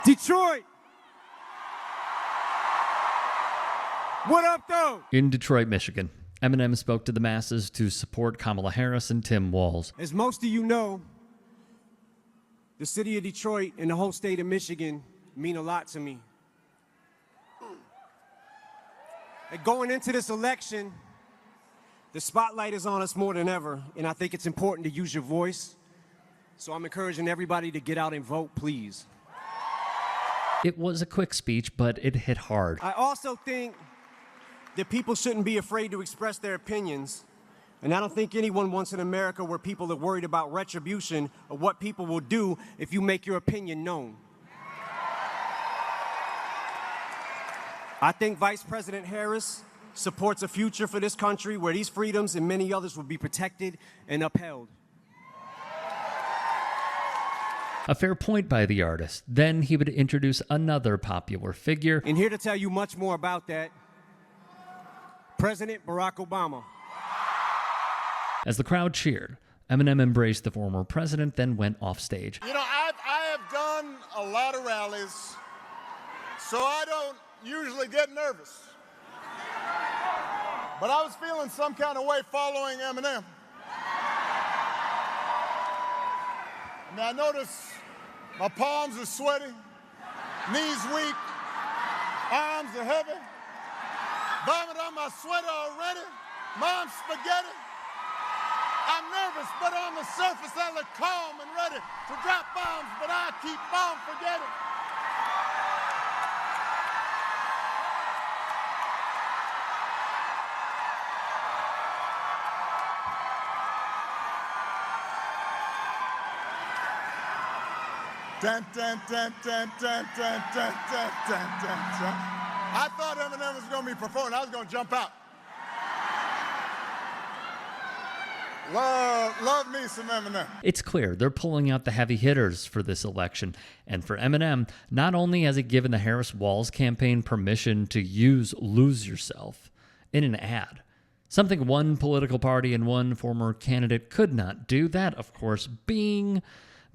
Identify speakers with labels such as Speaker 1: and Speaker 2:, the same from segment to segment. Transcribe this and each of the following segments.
Speaker 1: Detroit! What up, though?
Speaker 2: In Detroit, Michigan, Eminem spoke to the masses to support Kamala Harris and Tim Walz.
Speaker 1: As most of you know, the city of Detroit and the whole state of Michigan mean a lot to me. And going into this election, the spotlight is on us more than ever, and I think it's important to use your voice. So I'm encouraging everybody to get out and vote, please.
Speaker 2: It was a quick speech, but it hit hard.
Speaker 1: I also think that people shouldn't be afraid to express their opinions. And I don't think anyone wants an America where people are worried about retribution or what people will do if you make your opinion known. I think Vice President Harris supports a future for this country where these freedoms and many others will be protected and upheld.
Speaker 2: A fair point by the artist. Then he would introduce another popular figure.
Speaker 1: And here to tell you much more about that, President Barack Obama.
Speaker 2: As the crowd cheered, Eminem embraced the former president, then went off stage.
Speaker 3: You know, I have done a lot of rallies, so I don't usually get nervous. But I was feeling some kind of way following Eminem. And I noticed my palms are sweaty, knees weak, arms are heavy, vomit on my sweater already, mom's spaghetti. I'm nervous, but on the surface I look calm and ready to drop bombs, but I keep on forgetting. Dun, dun, dun, dun, dun, dun, dun, dun, dun, dun, dun. I thought Eminem was going to be performing. I was going to jump out. Love me some Eminem.
Speaker 2: It's clear they're pulling out the heavy hitters for this election. And for Eminem, not only has he given the Harris-Walz campaign permission to use Lose Yourself in an ad, something one political party and one former candidate could not do, that, of course, being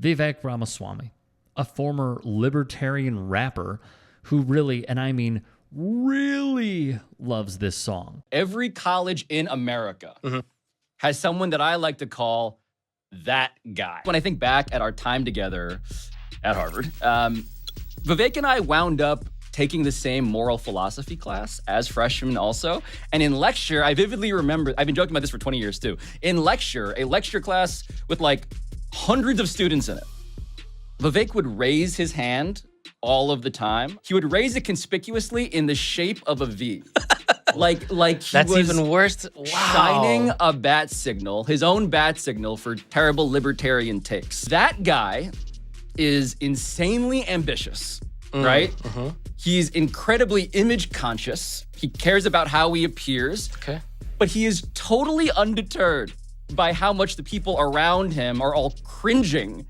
Speaker 2: Vivek Ramaswamy, a former libertarian rapper who really, and I mean really, loves this song.
Speaker 4: Every college in America has someone that I like to call that guy. When I think back at our time together at Harvard, Vivek and I wound up taking the same moral philosophy class as freshmen also. And in lecture, I vividly remember, I've been joking about this for 20 years too. In lecture, a lecture class with like hundreds of students in it, Vivek would raise his hand all of the time. He would raise it conspicuously in the shape of a V. like he
Speaker 5: That's
Speaker 4: was
Speaker 5: even worse. Wow.
Speaker 4: shining a bat signal, his own bat signal for terrible libertarian takes. That guy is insanely ambitious, right? He's incredibly image conscious. He cares about how he appears.
Speaker 5: Okay.
Speaker 4: But he is totally undeterred by how much the people around him are all cringing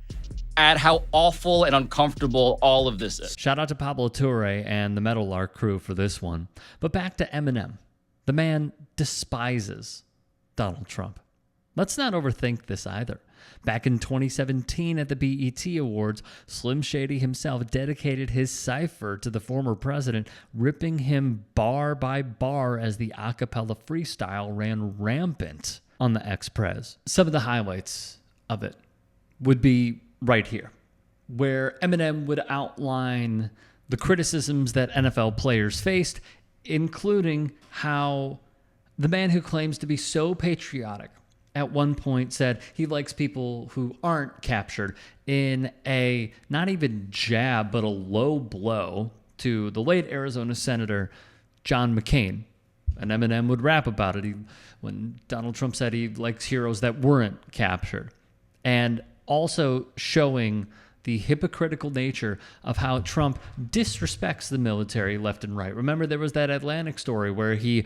Speaker 4: at how awful and uncomfortable all of this is.
Speaker 2: Shout out to Pablo Toure and the Meadowlark crew for this one. But back to Eminem. The man despises Donald Trump. Let's not overthink this either. Back in 2017 at the BET Awards, Slim Shady himself dedicated his cipher to the former president, ripping him bar by bar as the a cappella freestyle ran rampant on the ex-pres. Some of the highlights of it would be right here, where Eminem would outline the criticisms that NFL players faced, including how the man who claims to be so patriotic at one point said he likes people who aren't captured, in a not even jab, but a low blow to the late Arizona Senator John McCain. And Eminem would rap about it when Donald Trump said he likes heroes that weren't captured. And also showing the hypocritical nature of how Trump disrespects the military left and right. Remember, there was that Atlantic story where he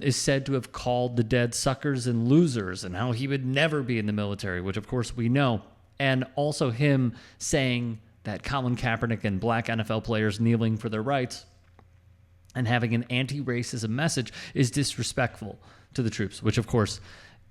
Speaker 2: is said to have called the dead suckers and losers, and how he would never be in the military, which of course we know. And also him saying that Colin Kaepernick and black NFL players kneeling for their rights and having an anti-racism message is disrespectful to the troops, which of course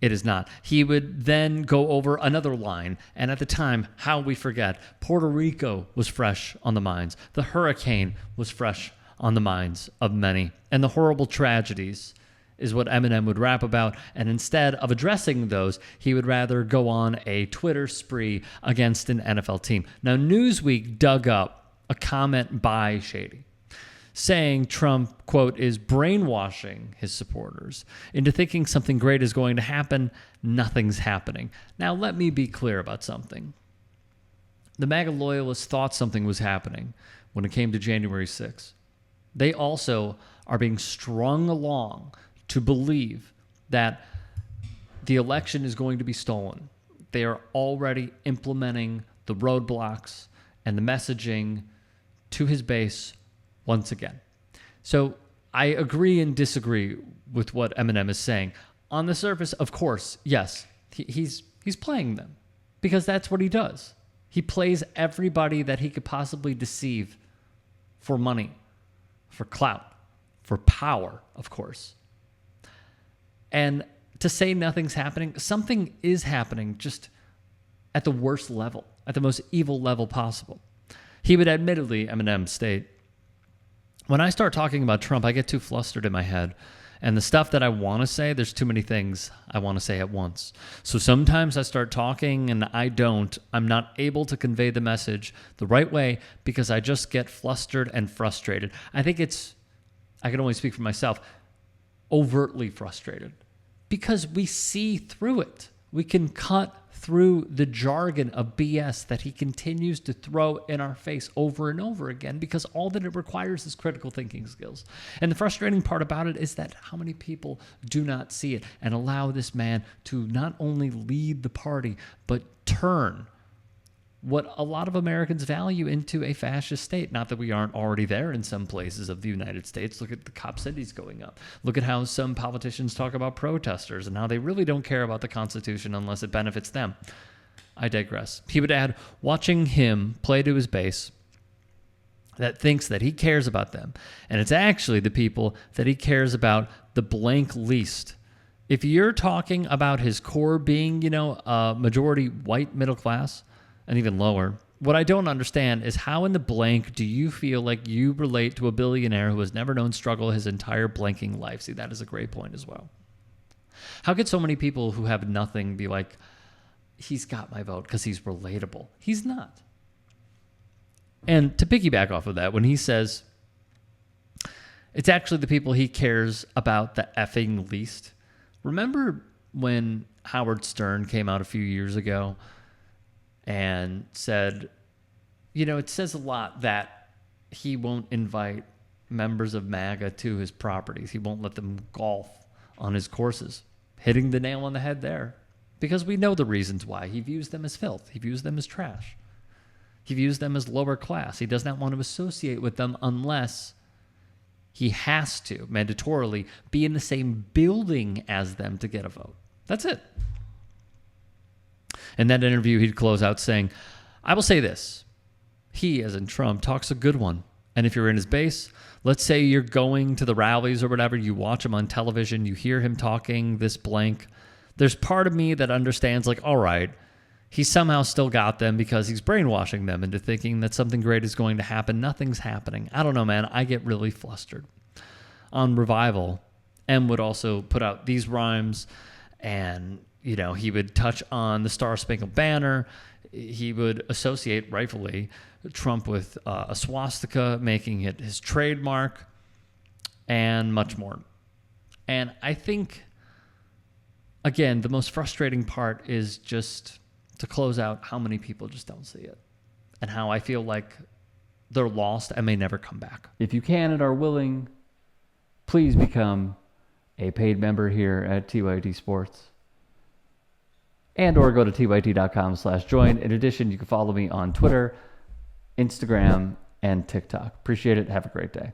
Speaker 2: It is not. He would then go over another line. And at the time, how we forget, Puerto Rico was fresh on the minds. The hurricane was fresh on the minds of many. And the horrible tragedies is what Eminem would rap about. And instead of addressing those, he would rather go on a Twitter spree against an NFL team. Now, Newsweek dug up a comment by Shady, saying Trump, quote, is brainwashing his supporters into thinking something great is going to happen. Nothing's happening. Now, let me be clear about something. The MAGA loyalists thought something was happening when it came to January 6th. They also are being strung along to believe that the election is going to be stolen. They are already implementing the roadblocks and the messaging to his base once again. So I agree and disagree with what Eminem is saying. On the surface, of course, yes, he's playing them because that's what he does. He plays everybody that he could possibly deceive for money, for clout, for power, of course. And to say nothing's happening, something is happening, just at the worst level, at the most evil level possible. He would admittedly, Eminem, state, when I start talking about Trump, I get too flustered in my head. And the stuff that I want to say, there's too many things I want to say at once. So sometimes I start talking and I'm not able to convey the message the right way because I just get flustered and frustrated. I think I can only speak for myself, overtly frustrated because we see through it. We can cut through the jargon of BS that he continues to throw in our face over and over again because all that it requires is critical thinking skills. And the frustrating part about it is that how many people do not see it and allow this man to not only lead the party, but turn what a lot of Americans value into a fascist state. Not that we aren't already there in some places of the United States. Look at the cop cities going up. Look at how some politicians talk about protesters and how they really don't care about the Constitution unless it benefits them. I digress. He would add, watching him play to his base that thinks that he cares about them. And it's actually the people that he cares about the blank least. If you're talking about his core being, a majority white middle class, and even lower, what I don't understand is how in the blank do you feel like you relate to a billionaire who has never known struggle his entire blanking life? See, that is a great point as well. How could so many people who have nothing be like, he's got my vote because he's relatable? He's not. And to piggyback off of that, when he says it's actually the people he cares about the effing least, remember when Howard Stern came out a few years ago and said, it says a lot that he won't invite members of MAGA to his properties. He won't let them golf on his courses. Hitting the nail on the head there. Because we know the reasons why. He views them as filth. He views them as trash. He views them as lower class. He does not want to associate with them unless he has to, mandatorily, be in the same building as them to get a vote. That's it. In that interview, he'd close out saying, I will say this. He, as in Trump, talks a good one. And if you're in his base, let's say you're going to the rallies or whatever, you watch him on television, you hear him talking this blank. There's part of me that understands, like, all right, he somehow still got them because he's brainwashing them into thinking that something great is going to happen. Nothing's happening. I don't know, man. I get really flustered. On Revival, M would also put out these rhymes and he would touch on the Star Spangled Banner. He would associate, rightfully, Trump with a swastika, making it his trademark, and much more. And I think, again, the most frustrating part is just to close out how many people just don't see it and how I feel like they're lost and may never come back. If you can and are willing, please become a paid member here at TYT Sports. Or go to tyt.com/join. In addition, you can follow me on Twitter, Instagram, and TikTok. Appreciate it. Have a great day.